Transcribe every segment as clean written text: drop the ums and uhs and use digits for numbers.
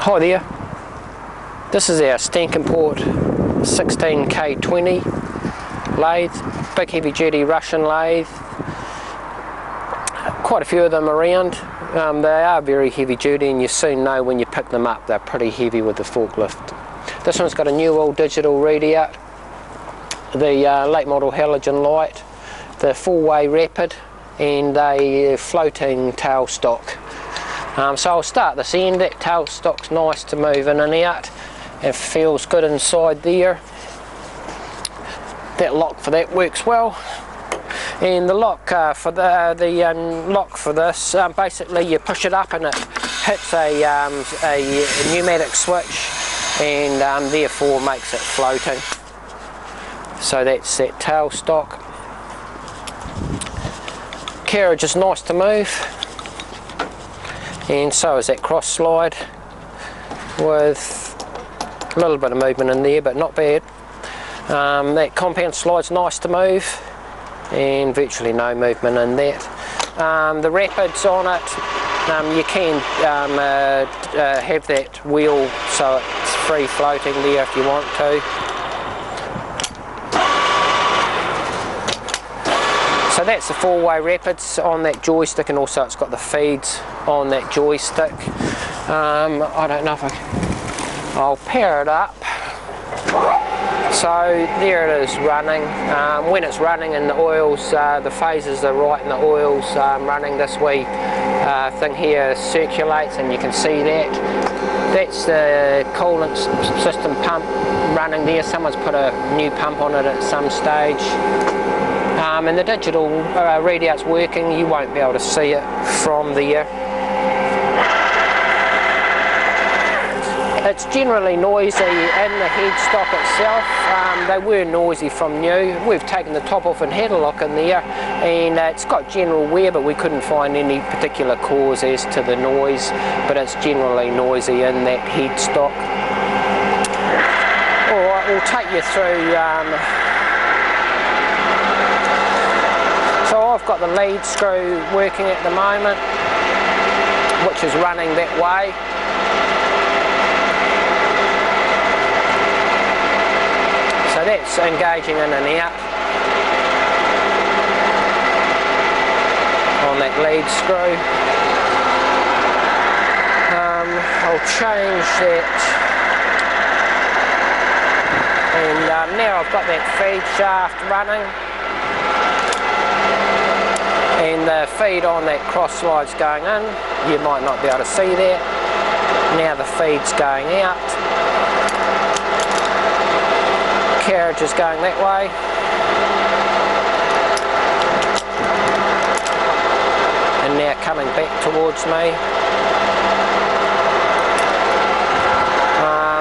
Hi there, this is our Stankoimport 16K20 lathe, big heavy duty Russian lathe. Quite a few of them around. They are very heavy duty and you soon know when you pick them up they're pretty heavy with the forklift. This one's got a new all digital readout, the late model halogen light, the four-way rapid and a floating tail stock. So I'll start this end. That tail stock's nice to move in and out. It feels good inside there. That lock for that works well. And the lock for lock for this, basically you push it up and it hits a pneumatic switch and therefore makes it floating. So that's that tail stock. Carriage is nice to move. And so is that cross slide with a little bit of movement in there, but not bad. That compound slide's nice to move and virtually no movement in that. The rapids on it, you can have that wheel so it's free floating there if you want to. So that's the four-way rapids on that joystick, and also it's got the feeds on that joystick. I don't know if I'll pair it up. So there it is running. When it's running and the oils, the phases are right and the oils running, this wee thing here circulates and you can see that. That's the coolant system pump running there. Someone's put a new pump on it at some stage. And the digital readout's working. You won't be able to see it from there. It's generally noisy in the headstock itself. They were noisy from new. We've taken the top off and had a look in there, and it's got general wear, but we couldn't find any particular cause as to the noise, but it's generally noisy in that headstock. Alright, we'll take you through. So I've got the lead screw working at the moment, which is running that way. So that's engaging in and out on that lead screw. I'll change that, and now I've got that feed shaft running. And the feed on that cross slide's going in. You might not be able to see that. Now the feed's going out. Carriage is going that way. And now coming back towards me.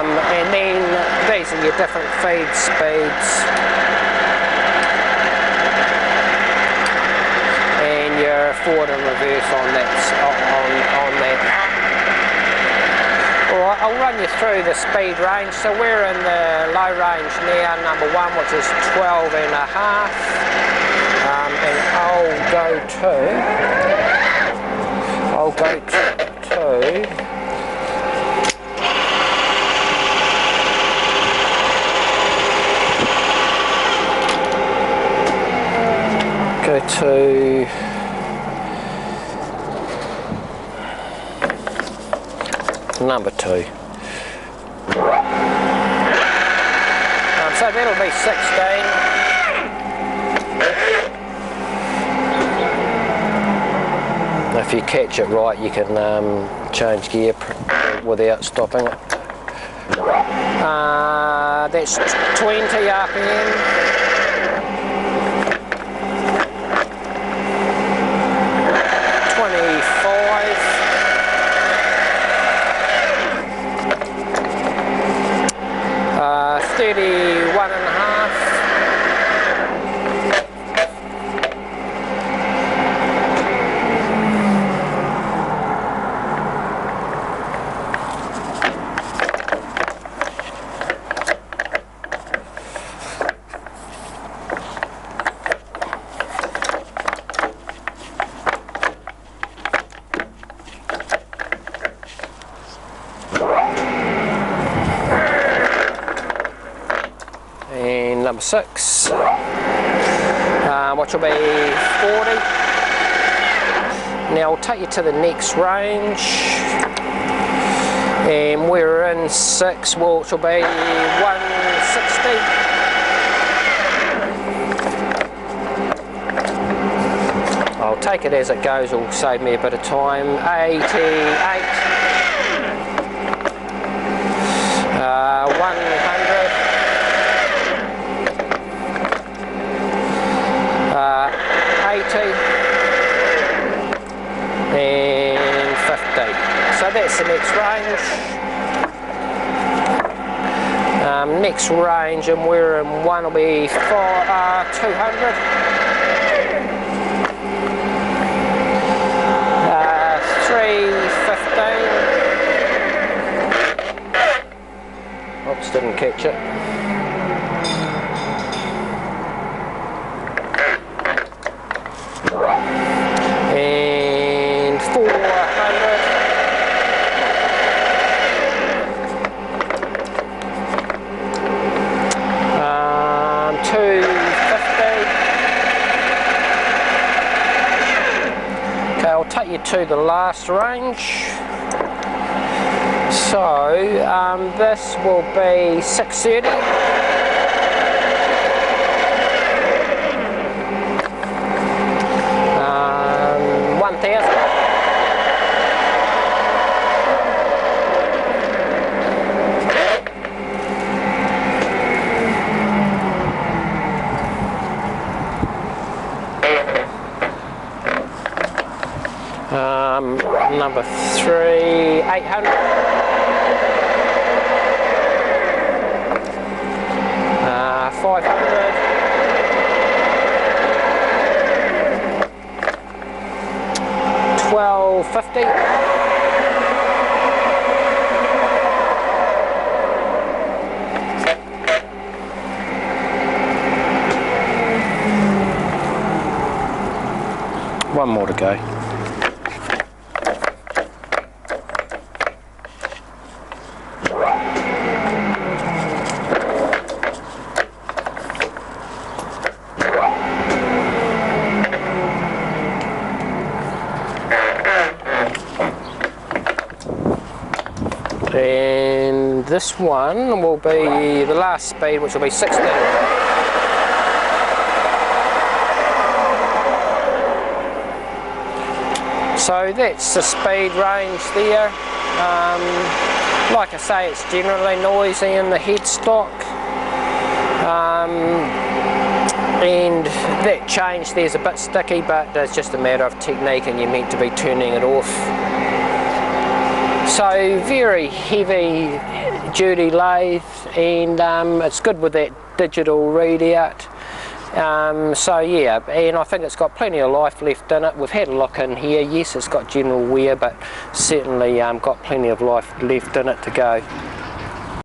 And then these are your different feed speeds. Forward and reverse on that. Alright, I'll run you through the speed range. So we're in the low range now, number 1, which is 12 and a half. And I'll go to number 2. So that'll be 16. If you catch it right, you can change gear without stopping it. That's 20 RPM. number 6, which will be 40. Now I'll take you to the next range, and we're in 6, which will be 160. I'll take it as it goes, it'll save me a bit of time. 88, 100, 80, and 50. So that's the next range. Next range, and we're in 1 will be 200. 315. Oops, didn't catch it. And 400. 250. Okay, I'll take you to the last range. So this will be 630. 1000. Number 3, 800. 500. 1250. 1 more to go. And this one will be the last speed, which will be 60. So that's the speed range there. Like I say, it's generally noisy in the headstock. And that change there's a bit sticky, but it's just a matter of technique, and you're meant to be turning it off. So very heavy duty lathe, and it's good with that digital readout. So yeah, and I think it's got plenty of life left in it. We've had a look in here. Yes, it's got general wear, but certainly got plenty of life left in it to go.